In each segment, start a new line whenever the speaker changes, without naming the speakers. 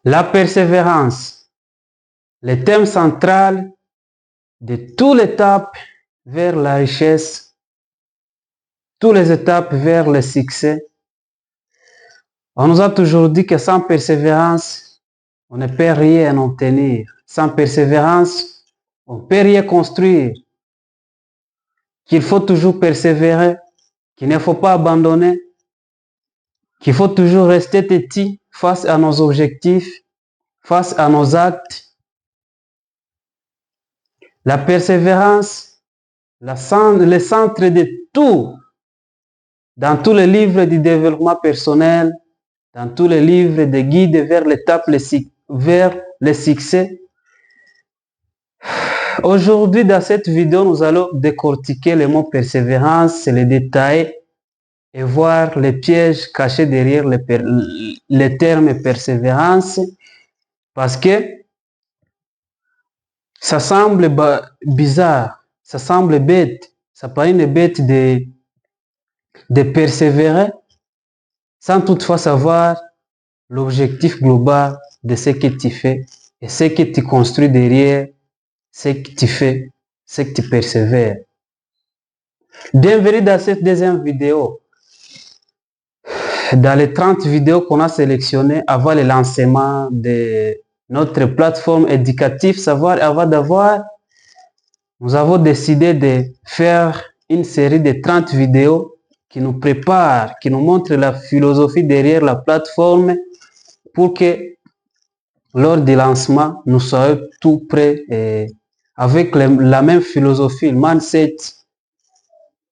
La persévérance, le thème central de toutes les étapes vers la richesse, toutes les étapes vers le succès. On nous a toujours dit que sans persévérance, on ne peut rien obtenir. Sans persévérance, on ne peut rien construire. Qu'il faut toujours persévérer, qu'il ne faut pas abandonner, qu'il faut toujours rester petit face à nos objectifs, face à nos actes. La persévérance, le centre de tout, dans tous les livres du développement personnel, dans tous les livres de guides vers l'étape, vers le succès. Aujourd'hui, dans cette vidéo, nous allons décortiquer le mot persévérance, les détails et voir les pièges cachés derrière le terme persévérance, parce que ça semble bizarre, ça semble bête, ça paraît une bête de persévérer sans toutefois savoir l'objectif global de ce que tu fais et ce que tu construis derrière ce que tu fais, ce que tu persévères. Bienvenue dans cette deuxième vidéo. Dans les 30 vidéos qu'on a sélectionnées avant le lancement de notre plateforme éducative Savoir avant d'avoir, nous avons décidé de faire une série de 30 vidéos qui nous préparent, qui nous montrent la philosophie derrière la plateforme pour que lors du lancement, nous soyons tout prêts et avec la même philosophie, le mindset,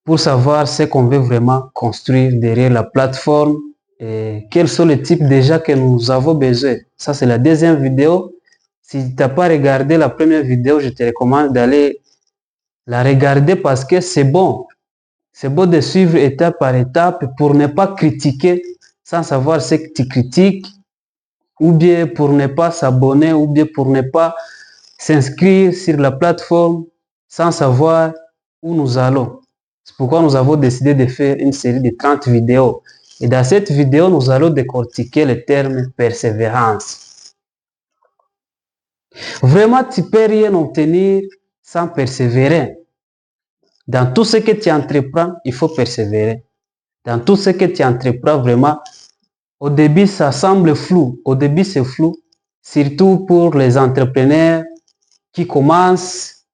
pour savoir ce qu'on veut vraiment construire derrière la plateforme et quels sont les types déjà que nous avons besoin. Ça, c'est la deuxième vidéo. Si tu n'as pas regardé la première vidéo, je te recommande d'aller la regarder parce que c'est bon. C'est bon de suivre étape par étape pour ne pas critiquer sans savoir ce que tu critiques, ou bien pour ne pas s'abonner, ou bien pour ne pas s'inscrire sur la plateforme sans savoir où nous allons. C'est pourquoi nous avons décidé de faire une série de 30 vidéos. Et dans cette vidéo, nous allons décortiquer le terme persévérance. Vraiment, tu ne peux rien obtenir sans persévérer. Dans tout ce que tu entreprends, il faut persévérer. Dans tout ce que tu entreprends, vraiment, au début, ça semble flou. Au début, c'est flou, surtout pour les entrepreneurs qui commencent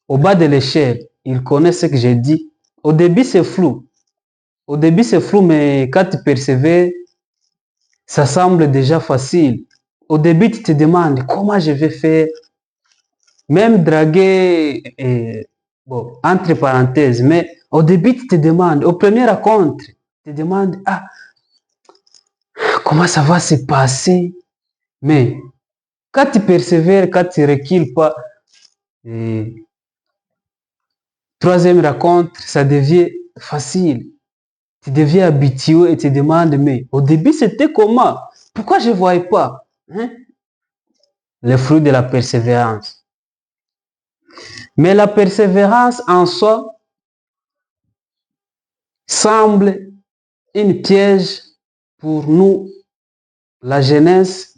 au bas de l'échelle. Ils connaissent ce que j'ai dit. Au début, c'est flou. Au début, c'est flou, mais quand tu persévères, ça semble déjà facile. Au début, tu te demandes comment je vais faire. Même draguer, bon, entre parenthèses, mais au début, tu te demandes, au premier rencontre, tu te demandes, comment ça va se passer? Mais quand tu persévères, quand tu ne recules pas, troisième rencontre, ça devient facile. Tu deviens habitué et tu te demandes, mais au début, c'était comment? Pourquoi je ne voyais pas? Le fruit de la persévérance. Mais la persévérance en soi semble une piège pour nous, la jeunesse,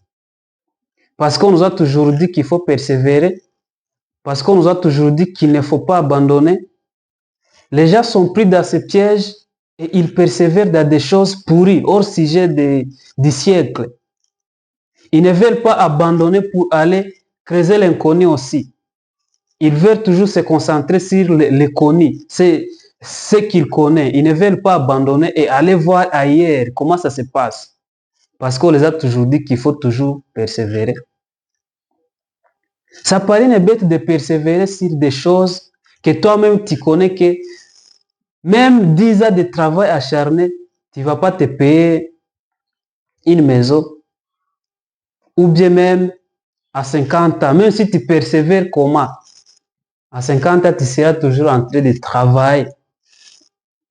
parce qu'on nous a toujours dit qu'il faut persévérer, parce qu'on nous a toujours dit qu'il ne faut pas abandonner. Les gens sont pris dans ce piège et ils persévèrent dans des choses pourries, hors sujet du siècle. Ils ne veulent pas abandonner pour aller creuser l'inconnu aussi. Ils veulent toujours se concentrer sur le connu, c'est ce qu'ils connaissent. Ils ne veulent pas abandonner et aller voir ailleurs comment ça se passe. Parce qu'on les a toujours dit qu'il faut toujours persévérer. Ça paraît une bête de persévérer sur des choses que toi-même tu connais que même 10 ans de travail acharné, tu ne vas pas te payer une maison. Ou bien même à 50 ans, même si tu persévères comment? À 50 ans, tu seras toujours en train de travailler.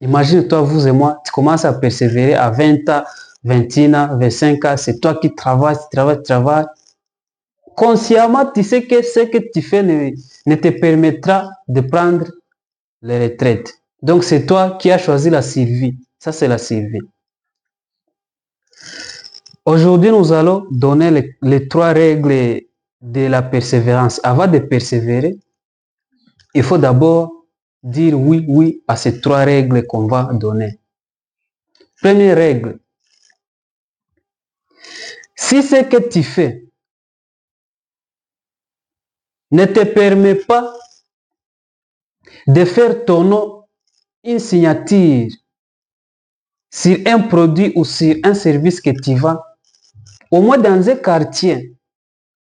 Imagine-toi, vous et moi, tu commences à persévérer à 20 ans, 21 ans, 25 ans, c'est toi qui travailles, tu travailles. Consciemment, tu sais que ce que tu fais ne te permettra de prendre les retraites. Donc, c'est toi qui as choisi la survie. Ça, c'est la survie. Aujourd'hui, nous allons donner les 3 règles de la persévérance. Avant de persévérer, il faut d'abord dire oui, oui à ces 3 règles qu'on va donner. Première règle. Si ce que tu fais ne te permet pas de faire ton nom une signature sur un produit ou sur un service que tu vends, au moins dans un quartier,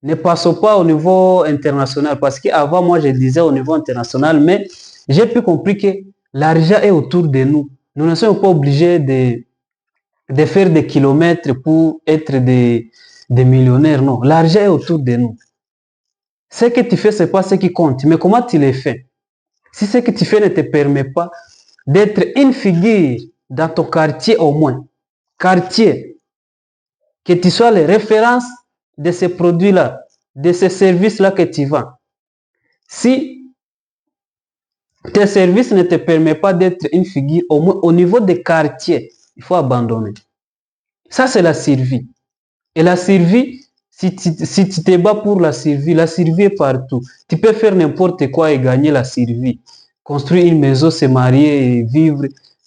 ne passons pas au niveau international, parce qu'avant, moi, je disais au niveau international, mais j'ai pu comprendre que l'argent est autour de nous. Nous ne sommes pas obligés de faire des kilomètres pour être des millionnaires, non. L'argent est autour de nous. Ce que tu fais, ce n'est pas ce qui compte, mais comment tu le fais? Si ce que tu fais ne te permet pas d'être une figure dans ton quartier au moins, quartier, que tu sois les références de ces produits-là, de ces services-là que tu vends. Si tes services ne te permettent pas d'être une figure, au moins au niveau des quartiers, il faut abandonner. Ça, c'est la survie. Et la survie, si tu te bats pour la survie est partout. Tu peux faire n'importe quoi et gagner la survie. Construire une maison, se marier, et vivre,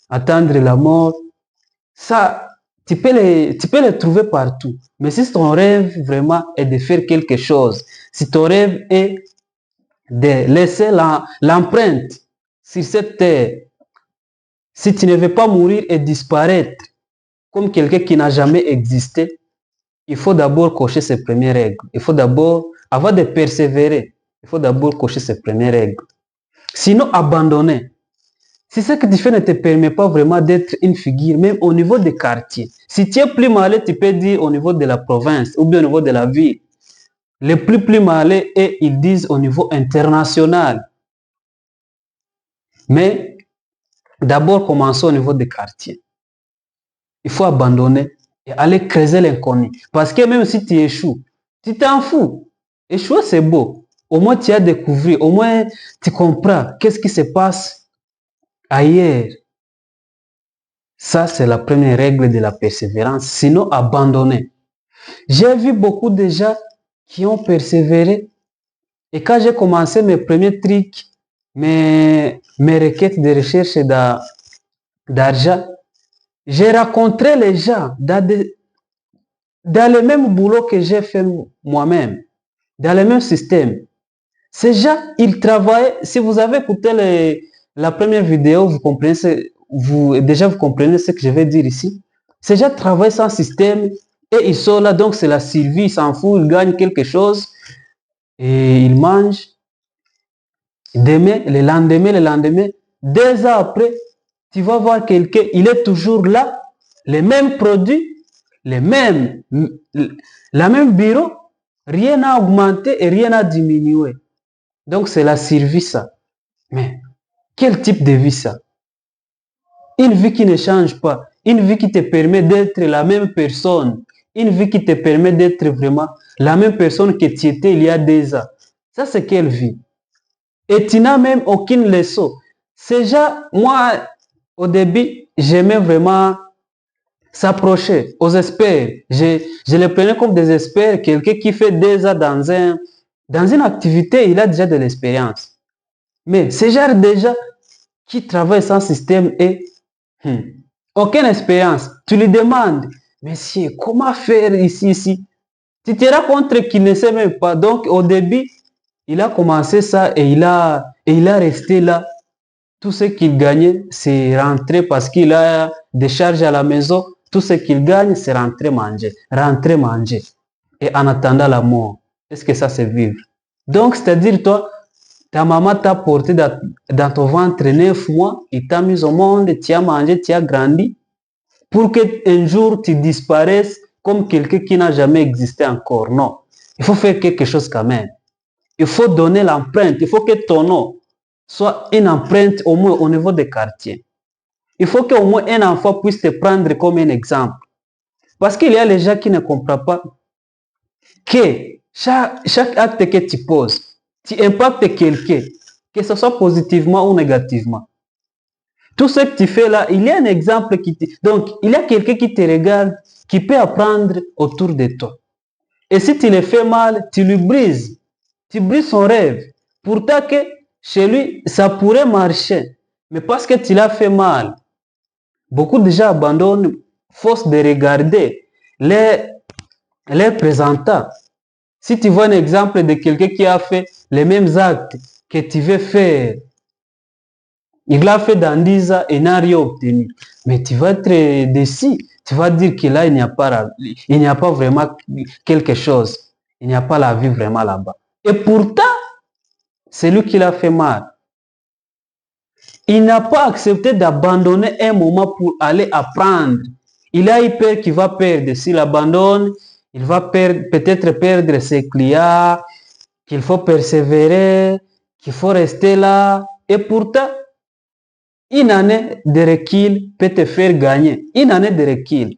attendre la mort. Ça, tu peux les trouver partout. Mais si ton rêve vraiment est de faire quelque chose, si ton rêve est de laisser l'empreinte sur cette terre, si tu ne veux pas mourir et disparaître comme quelqu'un qui n'a jamais existé, il faut d'abord cocher ces premières règles. Il faut d'abord, avant de persévérer, il faut d'abord cocher ces premières règles. Sinon, abandonner. Si ce que tu fais ne te permet pas vraiment d'être une figure, même au niveau des quartiers. Si tu es plus malais, tu peux dire au niveau de la province ou bien au niveau de la ville. Les plus malais, et ils disent au niveau international. Mais d'abord, commençons au niveau des quartiers. Il faut abandonner et aller creuser l'inconnu. Parce que même si tu échoues, tu t'en fous. Échouer, c'est beau. Au moins, tu as découvert, au moins, tu comprends qu'est-ce qui se passe ailleurs. Ça, c'est la première règle de la persévérance. Sinon, abandonner. J'ai vu beaucoup de gens qui ont persévéré. Et quand j'ai commencé mes premiers trucs, mes requêtes de recherche d'argent, j'ai rencontré les gens dans le même boulot que j'ai fait moi-même, dans le même système. Ces gens, ils travaillaient. Si vous avez écouté la première vidéo, vous comprenez vous comprenez ce que je vais dire ici. Ces gens travaillent sans système et ils sont là, donc c'est la survie, ils s'en foutent, ils gagnent quelque chose et ils mangent. Demain, le lendemain, 2 ans après, tu vas voir quelqu'un, il est toujours là, les mêmes produits, la même bureau, rien n'a augmenté et rien n'a diminué. Donc c'est la survie ça. Mais quel type de vie ça? Une vie qui ne change pas, une vie qui te permet d'être la même personne, une vie qui te permet d'être vraiment la même personne que tu étais il y a 2 ans. Ça c'est quelle vie? Et tu n'as même aucune leçon. C'est déjà, moi, au début, j'aimais vraiment s'approcher aux experts. Je les prenais comme des experts, quelqu'un qui fait 2 ans dans une activité, il a déjà de l'expérience. Mais c'est genre déjà qui travaille sans système et aucune expérience. Tu lui demandes, monsieur, comment faire ici? Tu te rends compte qu'il ne sait même pas. Donc, au début, il a commencé ça et il a resté là. Tout ce qu'il gagnait, c'est rentrer parce qu'il a des charges à la maison. Tout ce qu'il gagne, c'est rentrer manger. Rentrer manger. Et en attendant la mort. Est-ce que ça, c'est vivre? Donc, c'est-à-dire, toi, ta maman t'a porté dans ton ventre 9 mois, il t'a mis au monde, tu as mangé, tu as grandi, pour qu'un jour tu disparaisses comme quelqu'un qui n'a jamais existé encore. Non. Il faut faire quelque chose quand même. Il faut donner l'empreinte. Il faut que ton nom soit une empreinte au moins au niveau des quartiers. Il faut qu'au moins un enfant puisse te prendre comme un exemple. Parce qu'il y a les gens qui ne comprennent pas que chaque acte que tu poses, tu impactes quelqu'un, que ce soit positivement ou négativement. Tout ce que tu fais là, il y a un exemple donc il y a quelqu'un qui te regarde, qui peut apprendre autour de toi. Et si tu le fais mal, tu lui brises. Tu brises son rêve. Pourtant que chez lui, ça pourrait marcher. Mais parce que tu l'as fait mal, beaucoup de gens abandonnent, force de regarder les présentants. Si tu vois un exemple de quelqu'un qui a fait les mêmes actes que tu veux faire, il l'a fait dans 10 ans et n'a rien obtenu. Mais tu vas être déçu. Tu vas dire que là, il n'y a pas vraiment quelque chose. Il n'y a pas la vie vraiment là-bas. Et pourtant, c'est lui qui l'a fait mal. Il n'a pas accepté d'abandonner un moment pour aller apprendre. Il a eu peur qu'il va perdre. S'il abandonne, il va peut-être perdre ses clients, qu'il faut persévérer, qu'il faut rester là. Et pourtant, une année de recul peut te faire gagner. Une année de recul.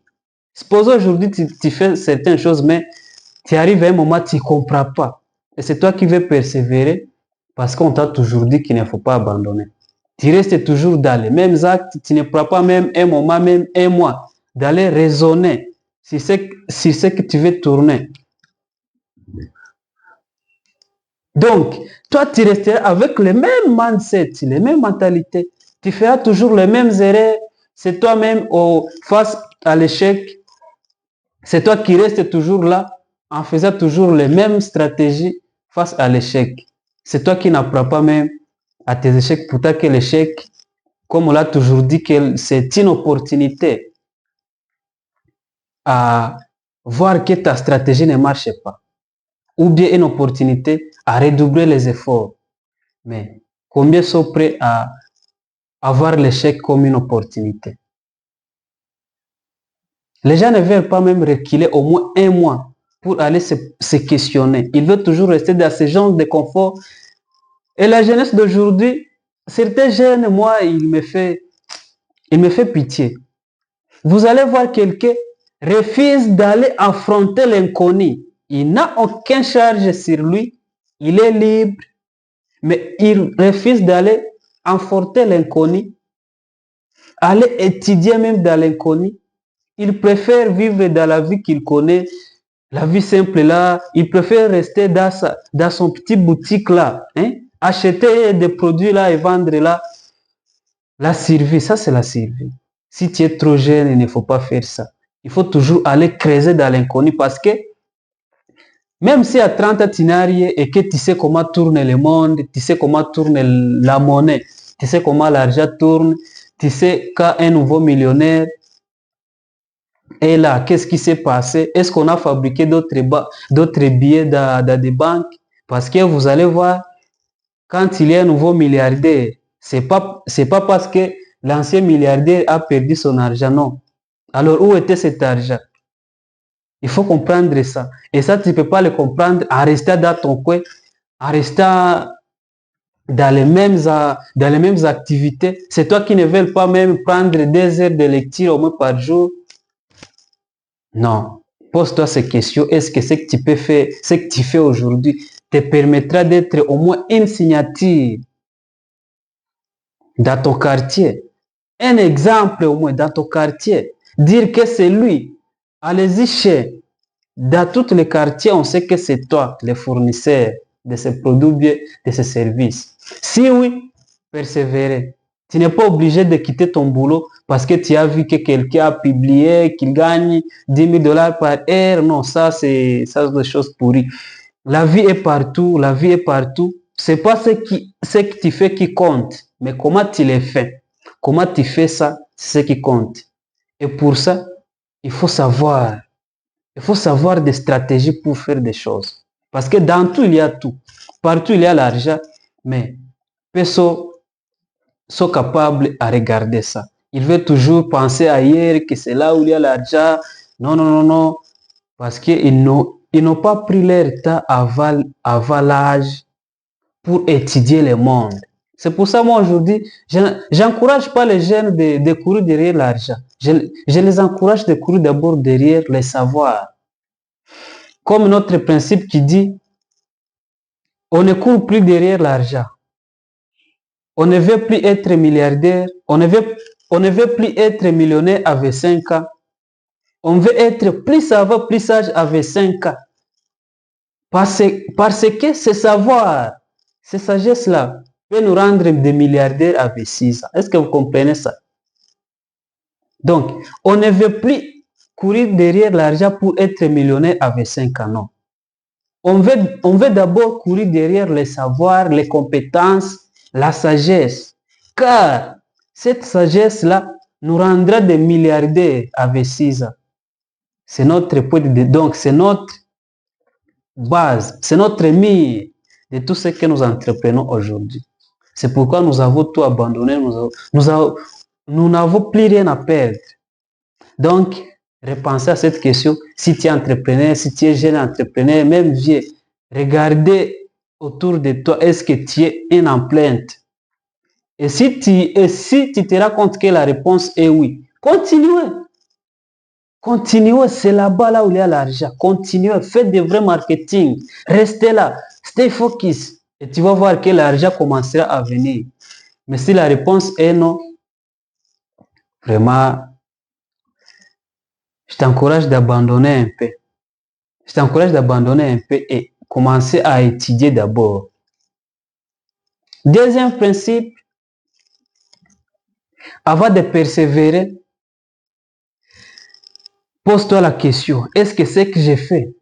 Supposons aujourd'hui tu fais certaines choses, mais tu arrives à un moment, tu ne comprends pas. Et c'est toi qui veux persévérer parce qu'on t'a toujours dit qu'il ne faut pas abandonner. Tu restes toujours dans les mêmes actes, tu ne prends pas même un moment, même un mois, d'aller raisonner sur ce que tu veux tourner. Donc, toi, tu resteras avec le même mindset, les mêmes mentalités. Tu feras toujours les mêmes erreurs. C'est toi-même face à l'échec. C'est toi qui restes toujours là en faisant toujours les mêmes stratégies face à l'échec. C'est toi qui n'apprends pas même à tes échecs. Pourtant que l'échec, comme on l'a toujours dit, que c'est une opportunité à voir que ta stratégie ne marche pas. Ou bien une opportunité à redoubler les efforts. Mais combien sont prêts à avoir l'échec comme une opportunité? Les gens ne veulent pas même reculer au moins un mois pour aller se questionner. Ils veulent toujours rester dans ce genre de confort. Et la jeunesse d'aujourd'hui, certains jeunes, moi, il me fait pitié. Vous allez voir quelqu'un refuse d'aller affronter l'inconnu. Il n'a aucune charge sur lui. Il est libre. Mais il refuse d'aller affronter l'inconnu. Aller étudier même dans l'inconnu. Il préfère vivre dans la vie qu'il connaît, la vie simple là. Il préfère rester dans son petit boutique là, hein? Acheter des produits là et vendre là. La survie, ça c'est la survie. Si tu es trop jeune, il ne faut pas faire ça. Il faut toujours aller creuser dans l'inconnu parce que même si à 30 ans tu n'as rien et que tu sais comment tourne le monde, tu sais comment tourne la monnaie, tu sais comment l'argent tourne, tu sais quand un nouveau millionnaire est là, qu'est-ce qui s'est passé? Est-ce qu'on a fabriqué d'autres billets dans des banques? Parce que vous allez voir, quand il y a un nouveau milliardaire, c'est pas parce que l'ancien milliardaire a perdu son argent, non. Alors où était cet argent? Il faut comprendre ça. Et ça, tu ne peux pas le comprendre en restant dans ton coin, en restant dans les mêmes activités. C'est toi qui ne veux pas même prendre 2 heures de lecture au moins par jour. Non. Pose-toi ces questions. Est-ce que ce que tu peux faire, ce que tu fais aujourd'hui, te permettra d'être au moins une signature dans ton quartier? Un exemple au moins dans ton quartier. Dire que c'est lui. Allez-y chez. Dans tous les quartiers, on sait que c'est toi, le fournisseur de ces produits, de ces services. Si oui, persévérer. Tu n'es pas obligé de quitter ton boulot parce que tu as vu que quelqu'un a publié qu'il gagne 10 000 dollars par heure. Non, ça, c'est des choses pourries. La vie est partout, la vie est partout. C'est pas ce que tu fais qui compte, mais comment tu le fais. Comment tu fais ça, c'est ce qui compte. Et pour ça, il faut savoir des stratégies pour faire des choses. Parce que dans tout, il y a tout. Partout, il y a l'argent, mais personne sont capables à regarder ça. Ils veulent toujours penser ailleurs, que c'est là où il y a l'argent. Non, non, non, non. Parce qu'ils n'ont pas pris leur temps avant l'âge pour étudier le monde. C'est pour ça, moi, aujourd'hui, j'encourage pas les jeunes de courir derrière l'argent. Je les encourage de courir d'abord derrière les savoirs. Comme notre principe qui dit, on ne court plus derrière l'argent. On ne veut plus être milliardaire. On ne veut plus être millionnaire avec 5 ans. On veut être plus savant, plus sage avec 5 ans. Parce que ce savoir, ces sagesses-là, peut nous rendre des milliardaires avec 6 ans. Est-ce que vous comprenez ça? Donc, on ne veut plus courir derrière l'argent pour être millionnaire avec 5 ans, non. On veut d'abord courir derrière les savoirs, les compétences, la sagesse. Car cette sagesse-là nous rendra des milliardaires avec 6 ans. C'est notre point de donc c'est notre base, c'est notre mire de tout ce que nous entreprenons aujourd'hui. C'est pourquoi nous avons tout abandonné, nous n'avons plus rien à perdre. Donc, repensez à cette question. Si tu es entrepreneur, si tu es jeune entrepreneur, même vieux, regardez autour de toi, est-ce que tu es une empreinte? Et si tu te rends compte que la réponse est oui, continuez. Continuez, c'est là-bas là où il y a l'argent. Continuez, faites des vrais marketing. Restez là, stay focus. Et tu vas voir que l'argent commencera à venir. Mais si la réponse est non, vraiment, je t'encourage d'abandonner un peu. Je t'encourage d'abandonner un peu et commencer à étudier d'abord. Deuxième principe, avant de persévérer, pose-toi la question, est-ce que ce que j'ai fait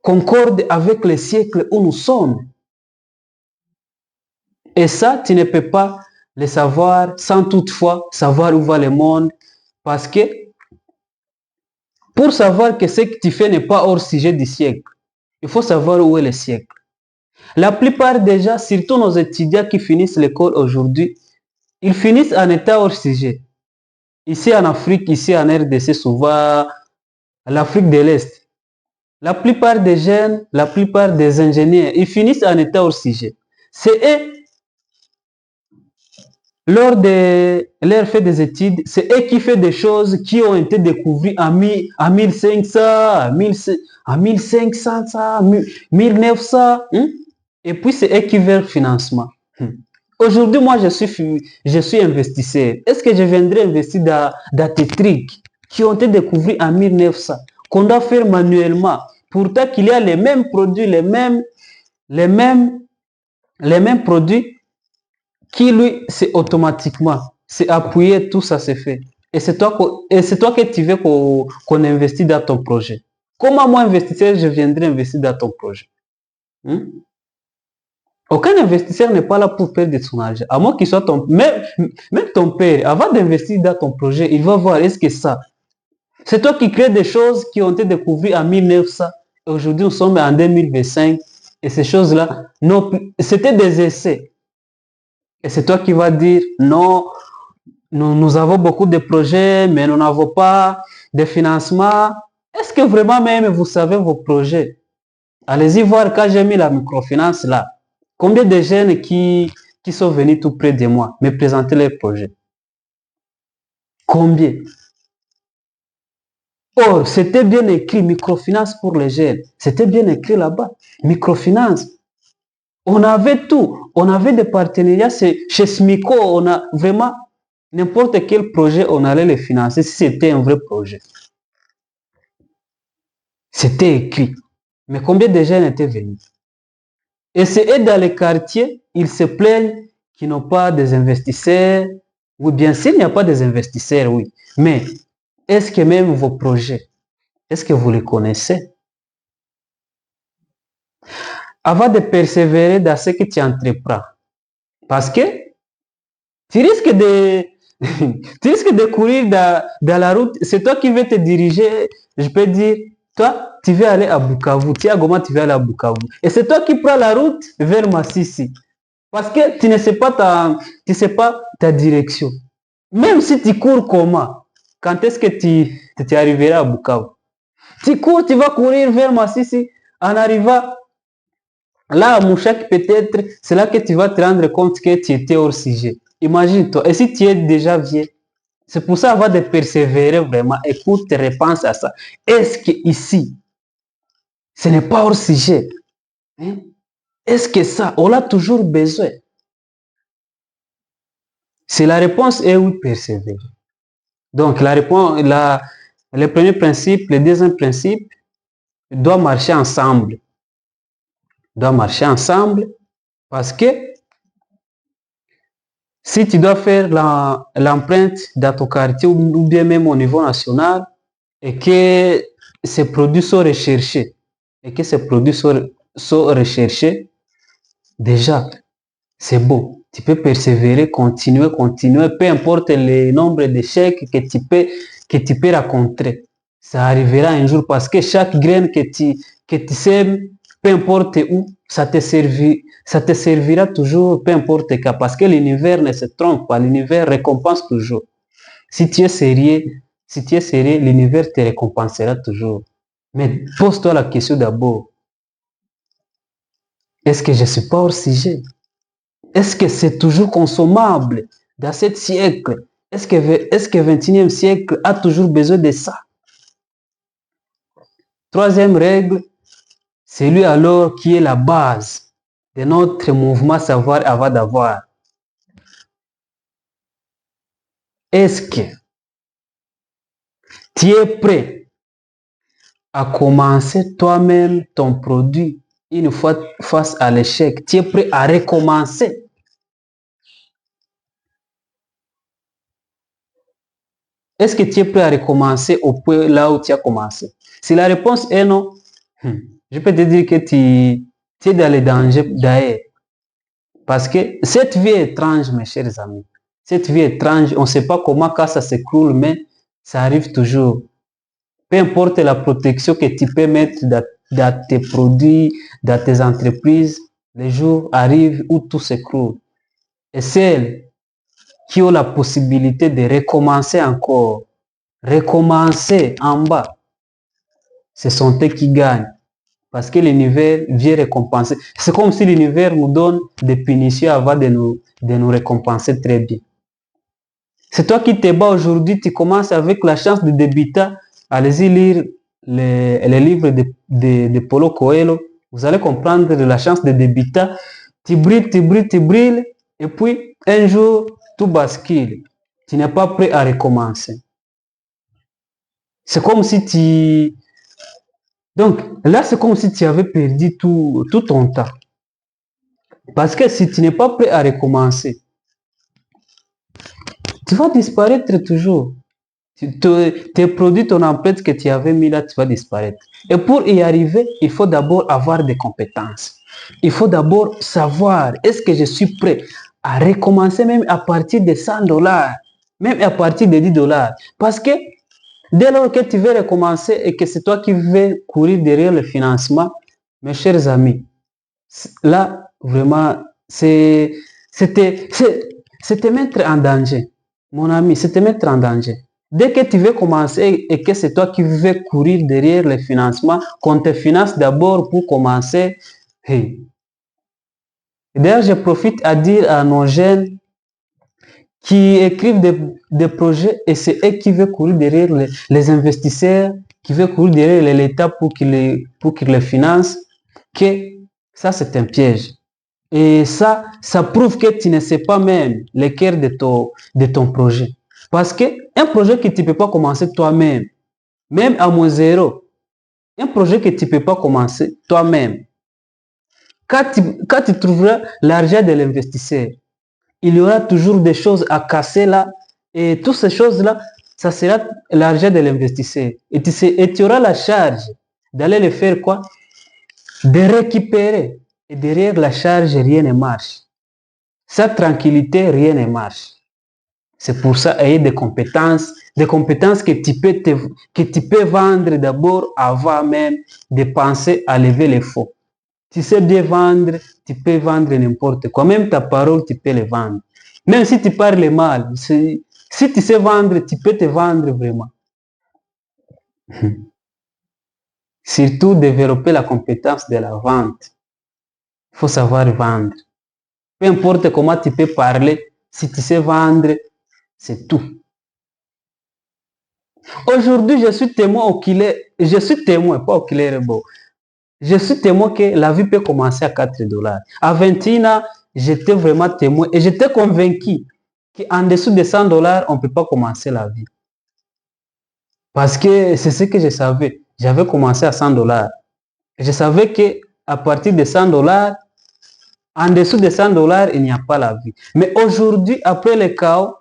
concorde avec le siècle où nous sommes? Et ça, tu ne peux pas le savoir sans toutefois savoir où va le monde. Parce que pour savoir que ce que tu fais n'est pas hors sujet du siècle, il faut savoir où est le siècle. La plupart des gens, surtout nos étudiants qui finissent l'école aujourd'hui, ils finissent en état hors sujet. Ici en Afrique, ici en RDC, souvent l'Afrique de l'Est. La plupart des jeunes, la plupart des ingénieurs, ils finissent en état hors sujet. C'est eux, lors de leur fait des études, c'est eux qui font des choses qui ont été découvertes en 1500, en 1500, 1900. Et puis c'est eux qui veulent financement. Aujourd'hui, moi, je suis investisseur. Est-ce que je viendrai investir dans des trucs qui ont été découverts en 1900, qu'on doit faire manuellement, pourtant qu'il y a les mêmes produits, les mêmes produits, qui lui, c'est automatiquement, c'est appuyé, tout ça c'est fait. Et c'est toi que tu veux qu'on investisse dans ton projet. Comment moi, investisseur, je viendrai investir dans ton projet? Aucun investisseur n'est pas là pour perdre son argent. À moins qu'il soit même ton père, avant d'investir dans ton projet, il va voir est-ce que ça. C'est toi qui crées des choses qui ont été découvertes en 1900. Aujourd'hui, nous sommes en 2025. Et ces choses-là, c'était des essais. Et c'est toi qui vas dire, non, nous avons beaucoup de projets, mais nous n'avons pas de financement. Est-ce que vraiment même vous savez vos projets? Allez-y voir quand j'ai mis la microfinance là. Combien de jeunes qui sont venus tout près de moi me présenter leurs projets? Combien? Or, c'était bien écrit, microfinance pour les jeunes. C'était bien écrit là-bas. Microfinance. On avait tout. On avait des partenariats chez SMICO. On a vraiment n'importe quel projet, on allait le financer si c'était un vrai projet. C'était écrit. Mais combien de jeunes étaient venus? Et c'est dans les quartiers, ils se plaignent qu'ils n'ont pas des investisseurs. Oui, bien sûr, il n'y a pas des investisseurs, oui. Mais est-ce que même vos projets, est-ce que vous les connaissez? Avant de persévérer dans ce que tu entreprends, parce que tu risques de courir dans la route, c'est toi qui veux te diriger, je peux dire, toi, tu veux aller à Bukavu, tiens, comment tu veux aller à Bukavu? Et c'est toi qui prends la route vers Massissi. Parce que tu ne sais pas ta direction. Même si tu cours comment, quand est-ce que tu arriveras à Bukavu? Tu cours, tu vas courir vers Massissi, en arrivant là à Mouchak peut-être, c'est là que tu vas te rendre compte que tu étais hors sujet. Imagine-toi, et si tu es déjà vieux, c'est pour ça avant de persévérer vraiment, écoute, repense à ça. Est-ce que ici, ce n'est pas hors sujet? Est-ce que ça, on a toujours besoin? Si la réponse est oui, persévérer. Donc, le premier principe, le deuxième principe, doit marcher ensemble. Doit marcher ensemble parce que si tu dois faire l'empreinte dans ton quartier ou bien même au niveau national et que ces produits sont recherchés, déjà, c'est bon. Tu peux persévérer, continuer, peu importe le nombre d'échecs que tu peux rencontrer. Ça arrivera un jour parce que chaque graine que tu sèmes, peu importe où, ça te servira toujours, peu importe quand, parce que l'univers ne se trompe pas, l'univers récompense toujours. Si tu es sérieux, l'univers te récompensera toujours. Mais pose-toi la question d'abord. Est-ce que je ne suis pas hors sujet? Est-ce que c'est toujours consommable dans ce siècle? Est-ce que 21e siècle a toujours besoin de ça? Troisième règle, c'est lui alors qui est la base de notre mouvement savoir avant d'avoir. Est-ce que tu es prêt à commencer toi-même ton produit une fois face à l'échec? Tu es prêt à recommencer? Est-ce que tu es prêt à recommencer au point là où tu as commencé? Si la réponse est non, je peux te dire que tu es dans les dangers d'ailleurs. Parce que cette vie est étrange, mes chers amis. Cette vie est étrange, on ne sait pas comment quand ça s'écroule, mais ça arrive toujours. Peu importe la protection que tu peux mettre dans tes produits, dans tes entreprises, les jours arrivent où tout s'écroule. Et celles qui ont la possibilité de recommencer encore, recommencer en bas, ce sont eux qui gagnent. Parce que l'univers vient récompenser. C'est comme si l'univers nous donne des punitions avant de nous récompenser très bien. C'est toi qui te bats aujourd'hui, tu commences avec la chance de débuter. Allez-y lire les livres de Paulo Coelho. Vous allez comprendre la chance de débuter. Tu brilles, et puis un jour, tout bascule. Tu n'es pas prêt à recommencer. C'est comme si Donc là, c'est comme si tu avais perdu tout ton temps. Parce que si tu n'es pas prêt à recommencer, tu vas disparaître toujours. Tes produits, ton empreinte que tu avais mis là, tu vas disparaître. Et pour y arriver, il faut d'abord avoir des compétences. Il faut d'abord savoir, est-ce que je suis prêt à recommencer même à partir de $100, même à partir de $10. Parce que dès lors que tu veux recommencer et que c'est toi qui veux courir derrière le financement, mes chers amis, là, vraiment, c'est te mettre en danger. Mon ami, c'est te mettre en danger. Dès que tu veux commencer et que c'est toi qui veux courir derrière le financement, qu'on te finance d'abord pour commencer, hey. D'ailleurs, je profite à dire à nos jeunes qui écrivent des projets et c'est eux qui veulent courir derrière les investisseurs, qui veulent courir derrière l'État pour qu'il les finance, que ça c'est un piège. Et ça prouve que tu ne sais pas même le cœur de ton projet. Parce qu'un projet que tu ne peux pas commencer toi-même, même à moins zéro, un projet que tu ne peux pas commencer toi-même, quand tu trouveras l'argent de l'investisseur, il y aura toujours des choses à casser là. Et toutes ces choses-là, ça sera l'argent de l'investisseur. Et tu auras la charge d'aller le faire quoi? De récupérer. Et derrière la charge, rien ne marche. Sa tranquillité, rien ne marche. C'est pour ça ayez des compétences que tu peux vendre d'abord avant même de penser à lever les fonds. Tu sais bien vendre, tu peux vendre n'importe quoi. Même ta parole, tu peux les vendre. Même si tu parles mal, si tu sais vendre, tu peux te vendre vraiment. Surtout développer la compétence de la vente. Il faut savoir vendre. Peu importe comment tu peux parler, si tu sais vendre, c'est tout. Aujourd'hui, je suis témoin pas oculaire, bon. Je suis témoin que la vie peut commencer à $4. À 21 ans, j'étais vraiment témoin et j'étais convaincu qu'en dessous de $100, on ne peut pas commencer la vie. Parce que c'est ce que je savais. J'avais commencé à 100 dollars. Je savais que à partir de 100 dollars, en dessous de 100 dollars, il n'y a pas la vie. Mais aujourd'hui, après le chaos,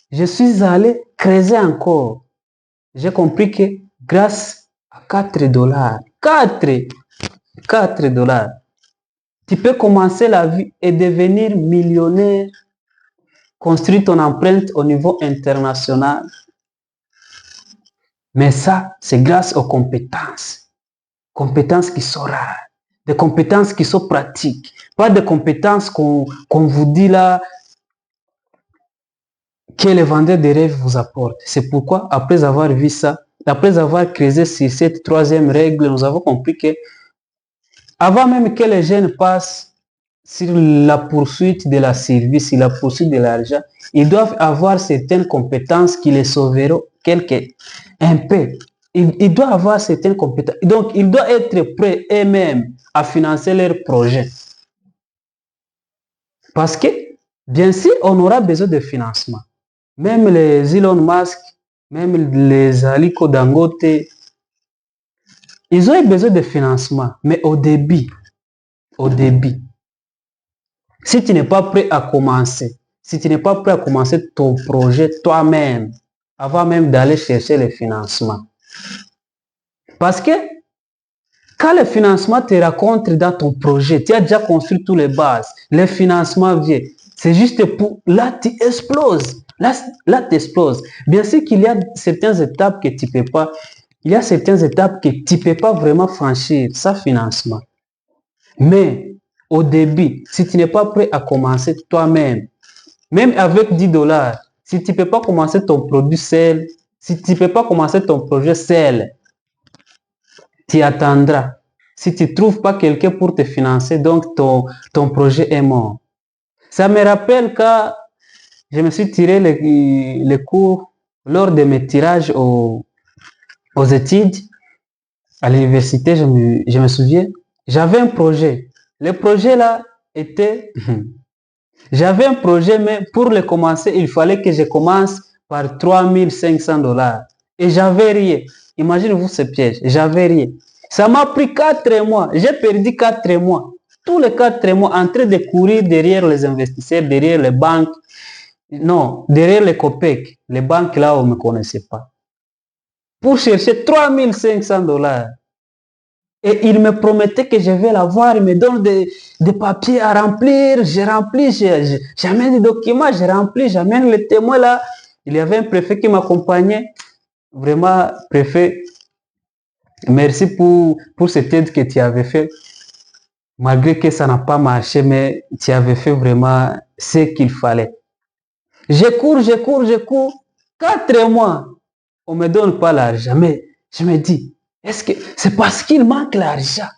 je suis allé creuser encore. J'ai compris que grâce à 4 dollars, 4 dollars, tu peux commencer la vie et devenir millionnaire, construire ton empreinte au niveau international. Mais ça, c'est grâce aux compétences. Compétences qui sont rares. Des compétences qui sont pratiques. Pas des compétences qu'on vous dit là, que les vendeurs de rêves vous apportent. C'est pourquoi, après avoir vu ça, après avoir creusé sur cette troisième règle, nous avons compris que avant même que les jeunes passent sur la poursuite de la survie, sur la poursuite de l'argent, ils doivent avoir certaines compétences qui les sauveront un peu. Ils doivent avoir certaines compétences. Donc, ils doivent être prêts eux-mêmes à financer leurs projets. Parce que, bien sûr, on aura besoin de financement. Même les Elon Musk, même les Aliko Dangote, ils ont besoin de financement, mais au début. Si tu n'es pas prêt à commencer, si tu n'es pas prêt à commencer ton projet toi-même, avant même d'aller chercher le financement. Parce que quand le financement te rencontre dans ton projet, tu as déjà construit toutes les bases, le financement vient. C'est juste pour... Là, tu exploses. Là tu exploses. Bien sûr qu'il y a certaines étapes que tu ne peux pas... Il y a certaines étapes que tu ne peux pas vraiment franchir sans financement. Mais au début, si tu n'es pas prêt à commencer toi-même, même avec 10 dollars, si tu ne peux pas commencer ton produit seul, si tu ne peux pas commencer ton projet seul, tu attendras. Si tu ne trouves pas quelqu'un pour te financer, donc ton projet est mort. Ça me rappelle quand je me suis tiré les cours lors de mes tirages aux études à l'université, je me souviens, j'avais un projet. Le projet là était... J'avais un projet, mais pour le commencer, il fallait que je commence par 3500 dollars. Et j'avais rien. Imaginez-vous ce piège. J'avais rien. Ça m'a pris 4 mois. J'ai perdu 4 mois. Tous les 4 mois en train de courir derrière les investisseurs, derrière les banques. Non, derrière les COPEC. Les banques là, on ne me connaissait pas. Pour chercher 3500 dollars. Et il me promettait que je vais l'avoir. Il me donne des papiers à remplir. J'ai rempli, j'amène des documents, j'ai rempli, j'amène les témoins là. Il y avait un préfet qui m'accompagnait. Vraiment, préfet, merci pour cette aide que tu avais fait. Malgré que ça n'a pas marché, mais tu avais fait vraiment ce qu'il fallait. Je cours. 4 mois, on ne me donne pas l'argent. Mais je me dis, est-ce que c'est parce qu'il manque l'argent?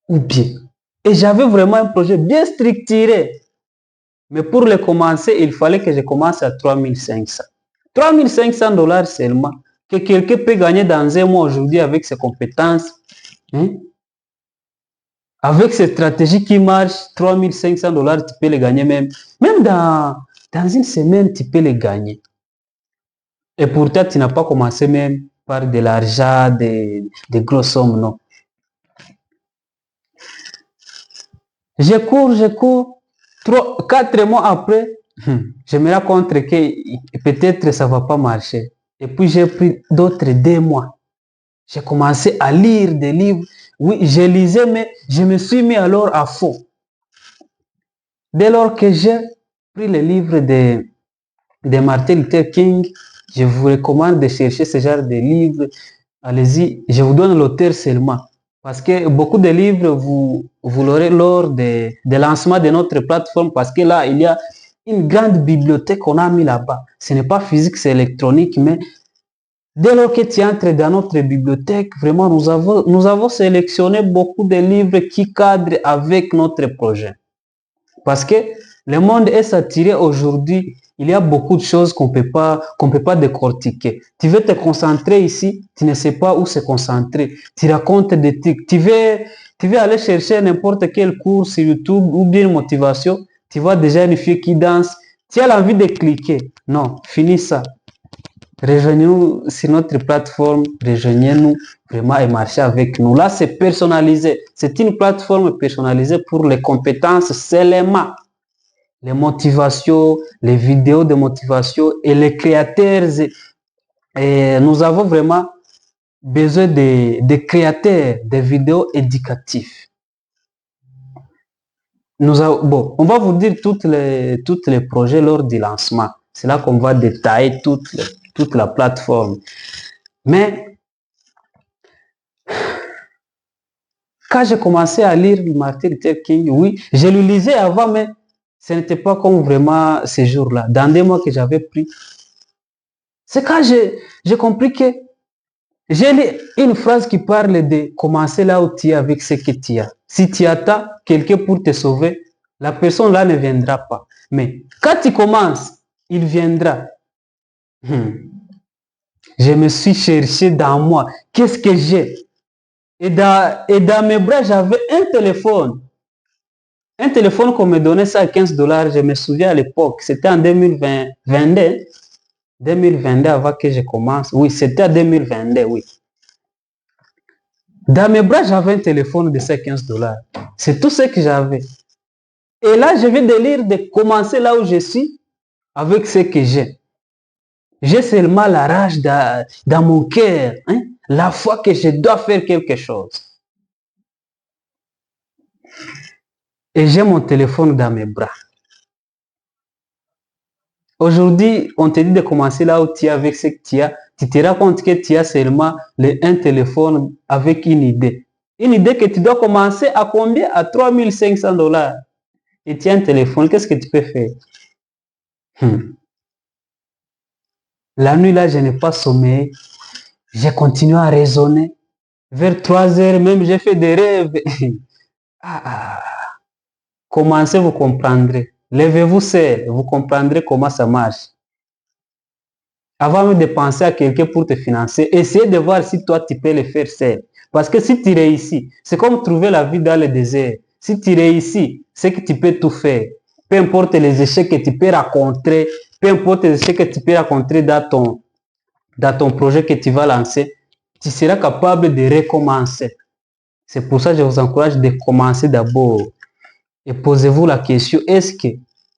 Ou bien? Et j'avais vraiment un projet bien structuré. Mais pour le commencer, il fallait que je commence à 3500. 3500 dollars seulement. Que quelqu'un peut gagner dans un mois aujourd'hui avec ses compétences. Avec ces stratégies qui marchent, 3500 dollars, tu peux les gagner même. Même dans une semaine, tu peux les gagner. Et pourtant, tu n'as pas commencé même par de l'argent, des grosses sommes, non. Je cours. 4 mois après, je me rends compte que peut-être ça ne va pas marcher. Et puis j'ai pris d'autres 2 mois. J'ai commencé à lire des livres. Oui, je lisais, mais je me suis mis alors à fond. Dès lors que j'ai pris le livre de Martin Luther King, je vous recommande de chercher ce genre de livres. Allez-y, je vous donne l'auteur seulement. Parce que beaucoup de livres, vous l'aurez lors de lancement de notre plateforme, parce que là, il y a une grande bibliothèque qu'on a mis là-bas. Ce n'est pas physique, c'est électronique, mais dès lors que tu entres dans notre bibliothèque, vraiment, nous avons sélectionné beaucoup de livres qui cadrent avec notre projet. Parce que le monde est saturé aujourd'hui. Il y a beaucoup de choses qu'on peut pas décortiquer. Tu veux te concentrer ici, tu ne sais pas où se concentrer. Tu racontes des trucs. Tu veux aller chercher n'importe quel cours sur YouTube ou bien une motivation. Tu vois déjà une fille qui danse. Tu as l'envie de cliquer. Non, finis ça. rejoignez-nous sur notre plateforme, rejoignez-nous vraiment et marchez avec nous. Là, c'est personnalisé. C'est une plateforme personnalisée pour les compétences seulement. Les motivations, les vidéos de motivation et les créateurs. Et nous avons vraiment besoin de créateurs de vidéos éducatives. Bon, on va vous dire tous les projets lors du lancement. C'est là qu'on va détailler toute la plateforme. Mais quand j'ai commencé à lire Martin Luther King, oui, je le lisais avant, mais ce n'était pas comme vraiment ces jours-là. Dans des mois que j'avais pris, c'est quand j'ai compris que j'ai lu une phrase qui parle de commencer là où tu es avec ce que tu as. Si tu attends quelqu'un pour te sauver, la personne là ne viendra pas. Mais quand tu commences, il viendra. Je me suis cherché dans moi. Qu'est-ce que j'ai? Et dans mes bras, j'avais un téléphone. Un téléphone qu'on me donnait ça à 15 $. Je me souviens à l'époque. C'était en 2022. 2022 avant que je commence. Oui, c'était en 2022, oui. Dans mes bras, j'avais un téléphone de ces 15 $. C'est tout ce que j'avais. Et là, je viens de lire de commencer là où je suis avec ce que j'ai. J'ai seulement la rage dans mon cœur, hein? La foi que je dois faire quelque chose. Et j'ai mon téléphone dans mes bras. Aujourd'hui, on te dit de commencer là où tu es avec ce que tu as. Tu te rends compte que tu as seulement un téléphone avec une idée. Une idée que tu dois commencer à combien? À 3500 $. Et tu as un téléphone, qu'est-ce que tu peux faire? La nuit là, je n'ai pas sommeillé. J'ai continué à raisonner. Vers 3 heures, même j'ai fait des rêves. Commencez, vous comprendrez. Levez-vous seul, vous comprendrez comment ça marche. Avant même de penser à quelqu'un pour te financer, essayez de voir si toi tu peux le faire seul. Parce que si tu réussis, c'est comme trouver la vie dans le désert. Si tu réussis, c'est que tu peux tout faire. Peu importe les échecs que tu peux rencontrer, peu importe les échecs que tu peux rencontrer dans ton projet que tu vas lancer, tu seras capable de recommencer. C'est pour ça que je vous encourage de commencer d'abord. Et posez-vous la question, est-ce que